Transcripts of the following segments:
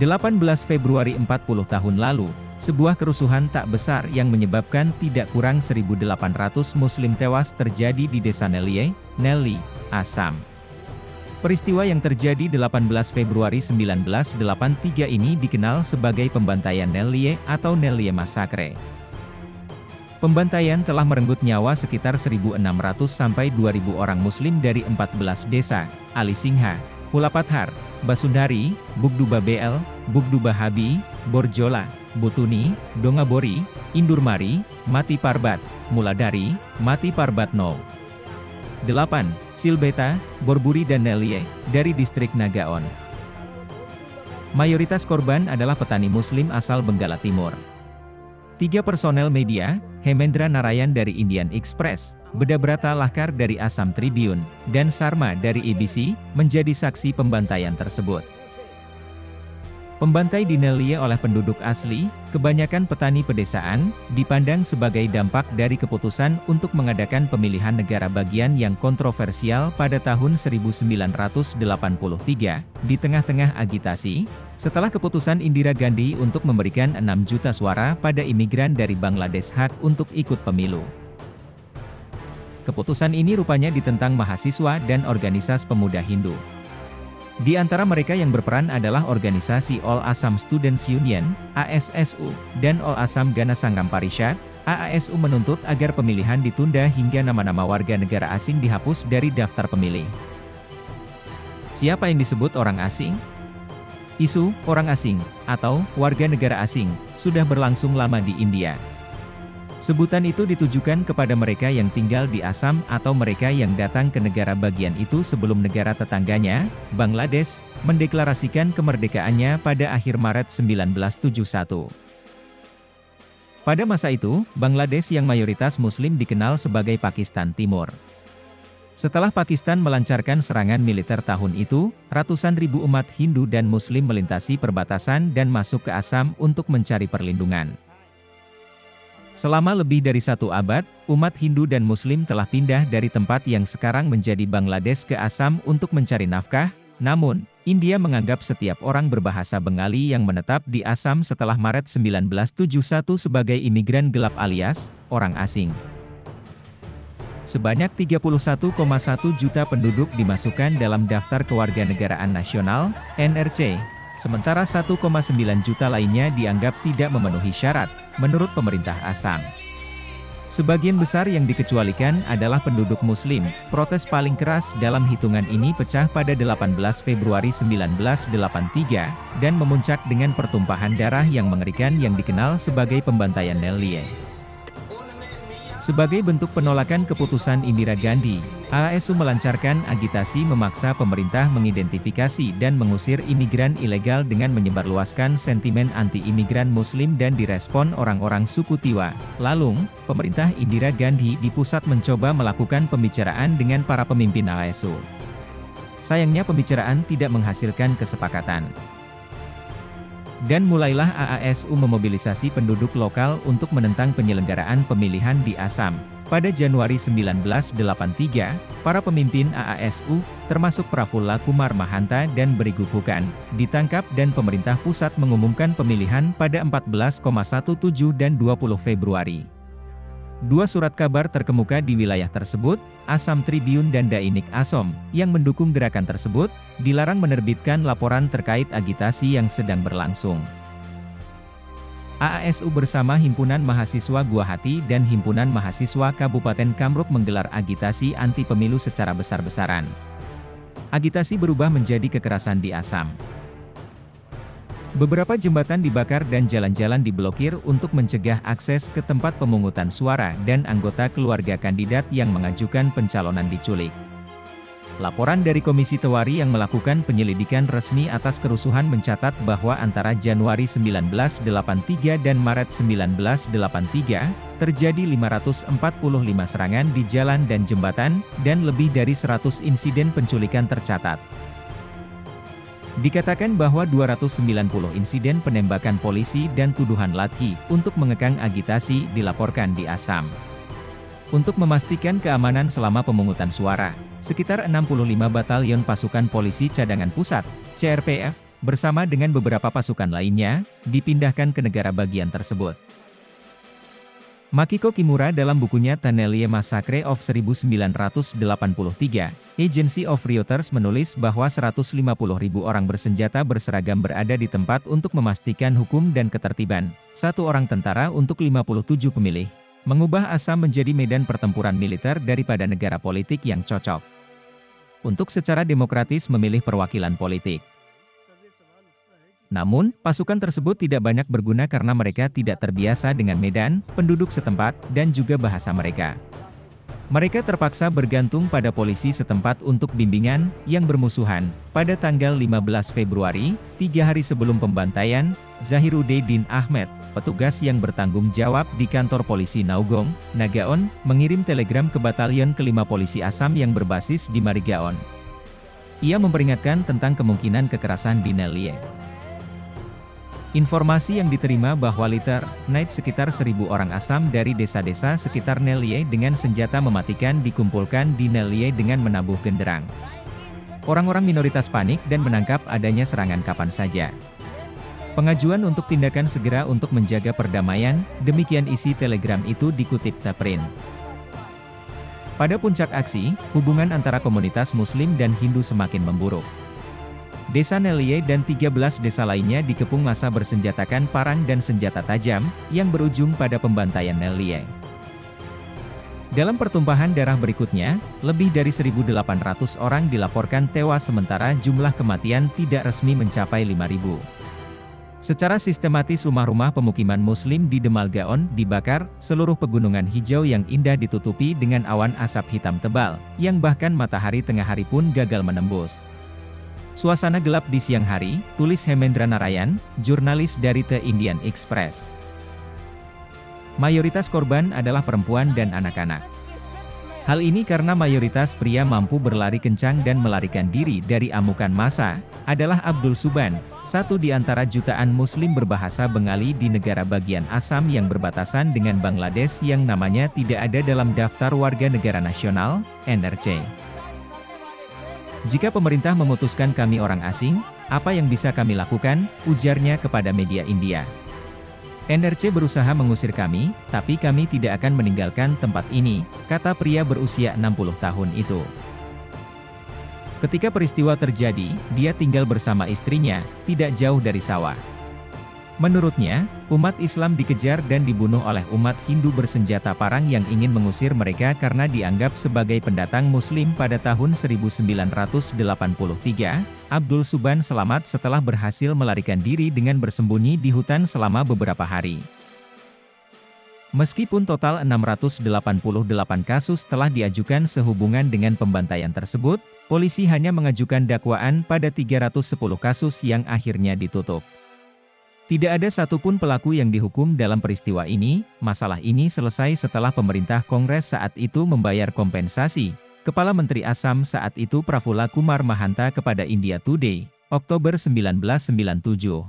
18 Februari 40 tahun lalu, sebuah kerusuhan tak besar yang menyebabkan tidak kurang 1.800 Muslim tewas terjadi di desa Nelie, Assam. Peristiwa yang terjadi 18 Februari 1983 ini dikenal sebagai pembantaian Nelie atau Nelie Massacre. Pembantaian telah merenggut nyawa sekitar 1.600 sampai 2.000 orang Muslim dari 14 desa, Alisingha, Pulapathar, Basundari, Bugduba BL, Bugduba Habi, Borjola, Butuni, Dongabori, Indurmari, Mati Parbat, Muladari, Mati Parbat No. 8. Silbeta, Borburi dan Nelie, dari distrik Nagaon. Mayoritas korban adalah petani Muslim asal Benggala Timur. 3 personel media, Hemendra Narayan dari Indian Express, Bedabrata Lahkar dari Assam Tribune, dan Sarma dari ABC, menjadi saksi pembantaian tersebut. Pembantai di Nelie oleh penduduk asli, kebanyakan petani pedesaan, dipandang sebagai dampak dari keputusan untuk mengadakan pemilihan negara bagian yang kontroversial pada tahun 1983, di tengah-tengah agitasi, setelah keputusan Indira Gandhi untuk memberikan 6 juta suara pada imigran dari Bangladesh hak untuk ikut pemilu. Keputusan ini rupanya ditentang mahasiswa dan organisasi pemuda Hindu. Di antara mereka yang berperan adalah organisasi All Assam Students Union, ASSU, dan All Assam Gana Sangram Parishad, AASU menuntut agar pemilihan ditunda hingga nama-nama warga negara asing dihapus dari daftar pemilih. Siapa yang disebut orang asing? Isu orang asing, atau warga negara asing, sudah berlangsung lama di India. Sebutan itu ditujukan kepada mereka yang tinggal di Assam atau mereka yang datang ke negara bagian itu sebelum negara tetangganya, Bangladesh, mendeklarasikan kemerdekaannya pada akhir Maret 1971. Pada masa itu, Bangladesh yang mayoritas Muslim dikenal sebagai Pakistan Timur. Setelah Pakistan melancarkan serangan militer tahun itu, ratusan ribu umat Hindu dan Muslim melintasi perbatasan dan masuk ke Assam untuk mencari perlindungan. Selama lebih dari 1 abad, umat Hindu dan Muslim telah pindah dari tempat yang sekarang menjadi Bangladesh ke Assam untuk mencari nafkah, namun, India menganggap setiap orang berbahasa Bengali yang menetap di Assam setelah Maret 1971 sebagai imigran gelap alias, orang asing. Sebanyak 31,1 juta penduduk dimasukkan dalam Daftar Kewarganegaraan Nasional, NRC. Sementara 1,9 juta lainnya dianggap tidak memenuhi syarat, menurut pemerintah Assam. Sebagian besar yang dikecualikan adalah penduduk Muslim. Protes paling keras dalam hitungan ini pecah pada 18 Februari 1983, dan memuncak dengan pertumpahan darah yang mengerikan yang dikenal sebagai pembantaian Nelie. Sebagai bentuk penolakan keputusan Indira Gandhi, AASU melancarkan agitasi memaksa pemerintah mengidentifikasi dan mengusir imigran ilegal dengan menyebarluaskan sentimen anti-imigran Muslim dan direspon orang-orang suku Tiwa. Lalu, pemerintah Indira Gandhi di pusat mencoba melakukan pembicaraan dengan para pemimpin AASU. Sayangnya pembicaraan tidak menghasilkan kesepakatan. Dan mulailah AASU memobilisasi penduduk lokal untuk menentang penyelenggaraan pemilihan di Assam. Pada Januari 1983, para pemimpin AASU, termasuk Prafulla Kumar Mahanta dan Brigupukan, ditangkap dan pemerintah pusat mengumumkan pemilihan pada 14,17 dan 20 Februari. 2 surat kabar terkemuka di wilayah tersebut, Assam Tribune dan Dainik Assam, yang mendukung gerakan tersebut, dilarang menerbitkan laporan terkait agitasi yang sedang berlangsung. AASU bersama Himpunan Mahasiswa Guwahati dan Himpunan Mahasiswa Kabupaten Kamrup menggelar agitasi anti pemilu secara besar-besaran. Agitasi berubah menjadi kekerasan di Assam. Beberapa jembatan dibakar dan jalan-jalan diblokir untuk mencegah akses ke tempat pemungutan suara dan anggota keluarga kandidat yang mengajukan pencalonan diculik. Laporan dari Komisi Tewari yang melakukan penyelidikan resmi atas kerusuhan mencatat bahwa antara Januari 1983 dan Maret 1983, terjadi 545 serangan di jalan dan jembatan, dan lebih dari 100 insiden penculikan tercatat. Dikatakan bahwa 290 insiden penembakan polisi dan tuduhan lathi untuk mengekang agitasi dilaporkan di Assam. Untuk memastikan keamanan selama pemungutan suara, sekitar 65 batalion pasukan polisi cadangan pusat, CRPF, bersama dengan beberapa pasukan lainnya, dipindahkan ke negara bagian tersebut. Makiko Kimura dalam bukunya Tannelier Massacre of 1983, Agency of Reuters menulis bahwa 150.000 orang bersenjata berseragam berada di tempat untuk memastikan hukum dan ketertiban, 1 orang tentara untuk 57 pemilih, mengubah Assam menjadi medan pertempuran militer daripada negara politik yang cocok untuk secara demokratis memilih perwakilan politik. Namun, pasukan tersebut tidak banyak berguna karena mereka tidak terbiasa dengan medan, penduduk setempat, dan juga bahasa mereka. Mereka terpaksa bergantung pada polisi setempat untuk bimbingan, yang bermusuhan. Pada tanggal 15 Februari, 3 hari sebelum pembantaian, Zahiruddin Ahmed, petugas yang bertanggung jawab di kantor polisi Naugong, Nagaon, mengirim telegram ke batalion ke-5 polisi Assam yang berbasis di Marigaon. Ia memperingatkan tentang kemungkinan kekerasan di Nellie. Informasi yang diterima bahwa Litter Night sekitar 1.000 orang Assam dari desa-desa sekitar Nellie dengan senjata mematikan dikumpulkan di Nellie dengan menabuh genderang. Orang-orang minoritas panik dan menangkap adanya serangan kapan saja. Pengajuan untuk tindakan segera untuk menjaga perdamaian, demikian isi telegram itu dikutip Taprin. Pada puncak aksi, hubungan antara komunitas Muslim dan Hindu semakin memburuk. Desa Nellie dan 13 desa lainnya dikepung massa bersenjatakan parang dan senjata tajam, yang berujung pada pembantaian Nellie. Dalam pertumpahan darah berikutnya, lebih dari 1.800 orang dilaporkan tewas sementara jumlah kematian tidak resmi mencapai 5.000. Secara sistematis rumah-rumah pemukiman Muslim di Demalgaon dibakar, seluruh pegunungan hijau yang indah ditutupi dengan awan asap hitam tebal, yang bahkan matahari tengah hari pun gagal menembus. Suasana gelap di siang hari, tulis Hemendra Narayan, jurnalis dari The Indian Express. Mayoritas korban adalah perempuan dan anak-anak. Hal ini karena mayoritas pria mampu berlari kencang dan melarikan diri dari amukan massa, adalah Abdul Suban, satu di antara jutaan Muslim berbahasa Bengali di negara bagian Assam yang berbatasan dengan Bangladesh yang namanya tidak ada dalam daftar warga negara nasional, NRC. Jika pemerintah memutuskan kami orang asing, apa yang bisa kami lakukan, ujarnya kepada media India. NRC berusaha mengusir kami, tapi kami tidak akan meninggalkan tempat ini, kata pria berusia 60 tahun itu. Ketika peristiwa terjadi, dia tinggal bersama istrinya, tidak jauh dari sawah. Menurutnya, umat Islam dikejar dan dibunuh oleh umat Hindu bersenjata parang yang ingin mengusir mereka karena dianggap sebagai pendatang Muslim pada tahun 1983. Abdul Suban selamat setelah berhasil melarikan diri dengan bersembunyi di hutan selama beberapa hari. Meskipun total 688 kasus telah diajukan sehubungan dengan pembantaian tersebut, polisi hanya mengajukan dakwaan pada 310 kasus yang akhirnya ditutup. Tidak ada satupun pelaku yang dihukum dalam peristiwa ini. Masalah ini selesai setelah pemerintah Kongres saat itu membayar kompensasi. Kepala Menteri Assam saat itu Prafula Kumar Mahanta kepada India Today, Oktober 1997.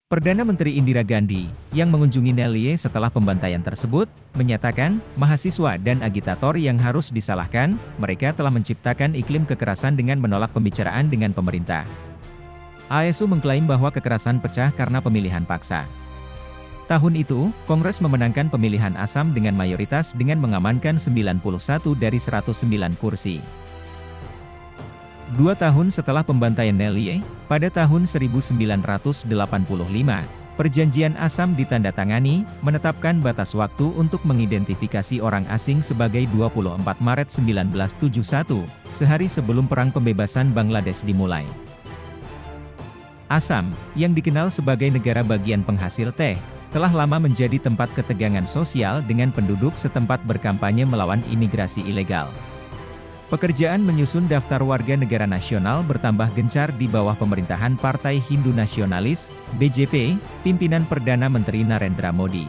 Perdana Menteri Indira Gandhi, yang mengunjungi Nellie setelah pembantaian tersebut, menyatakan, mahasiswa dan agitator yang harus disalahkan, mereka telah menciptakan iklim kekerasan dengan menolak pembicaraan dengan pemerintah. ASU mengklaim bahwa kekerasan pecah karena pemilihan paksa. Tahun itu, Kongres memenangkan pemilihan Assam dengan mayoritas dengan mengamankan 91 dari 109 kursi. 2 tahun setelah pembantaian Nellie, pada tahun 1985, Perjanjian Assam ditandatangani, menetapkan batas waktu untuk mengidentifikasi orang asing sebagai 24 Maret 1971, sehari sebelum Perang Pembebasan Bangladesh dimulai. Assam, yang dikenal sebagai negara bagian penghasil teh, telah lama menjadi tempat ketegangan sosial dengan penduduk setempat berkampanye melawan imigrasi ilegal. Pekerjaan menyusun daftar warga negara nasional bertambah gencar di bawah pemerintahan Partai Hindu Nasionalis, BJP, pimpinan Perdana Menteri Narendra Modi.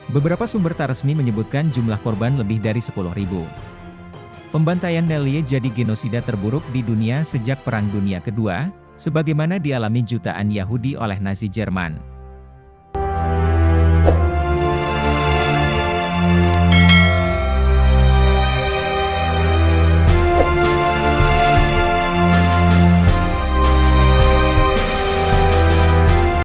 Beberapa sumber tak resmi menyebutkan jumlah korban lebih dari 10.000. Pembantaian Nellie jadi genosida terburuk di dunia sejak Perang Dunia Kedua, sebagaimana dialami jutaan Yahudi oleh Nazi Jerman.